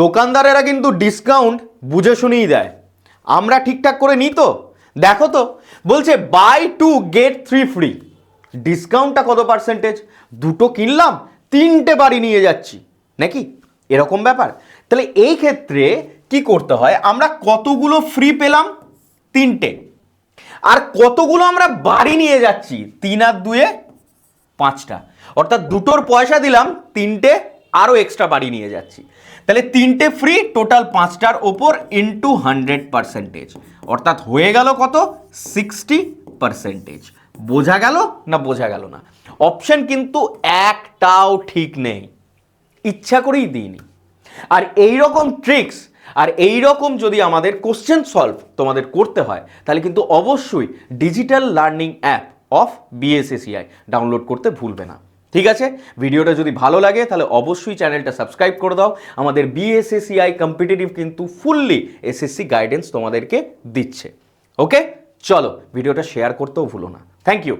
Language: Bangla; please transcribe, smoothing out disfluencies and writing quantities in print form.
দোকানদারেরা কিন্তু ডিসকাউন্ট বুঝে শুনেই দেয়, আমরা ঠিকঠাক করে নিই তো? দেখো তো, বলছে বাই 2 get 3 ফ্রি। ডিসকাউন্টটা কত পার্সেন্টেজ? দুটো কিনলাম 3টে বাড়ি নিয়ে যাচ্ছি নাকি, এরকম ব্যাপার। তাহলে এই ক্ষেত্রে কি করতে হয়, আমরা কতগুলো ফ্রি পেলাম? 3টে। আর কতগুলো আমরা বাড়ি নিয়ে যাচ্ছি? 3 আর 2 5টা। অর্থাৎ দুটোর পয়সা দিলাম, 3টে আরো এক্সট্রা বাড়ি নিয়ে যাচ্ছি। তাহলে 3টে ফ্রি, টোটাল 5টার ওপর ইন্টু 100%, অর্থাৎ হয়ে গেল কত? 60%। বোঝা গেল না বোঝা গেল না? অপশন কিন্তু একটাও ঠিক নেই, ইচ্ছা করেই দিইনি। আর এই রকম ট্রিক্স আর এই রকম যদি আমাদের কোশ্চেন সলভ তোমাদের করতে হয়, তাহলে কিন্তু অবশ্যই digital learning app of BSACI download করতে ভুলবে না। ঠিক আছে, ভিডিওটা যদি ভালো লাগে তাহলে অবশ্যই চ্যানেলটা সাবস্ক্রাইব করে দাও। আমাদের বিএসএসিআই কম্পিটিটিভ কিন্তু ফুললি এসএসসি গাইডেন্স তোমাদেরকে দিচ্ছে। ওকে, চলো ভিডিওটা শেয়ার করতেও ভুলো না। Thank you.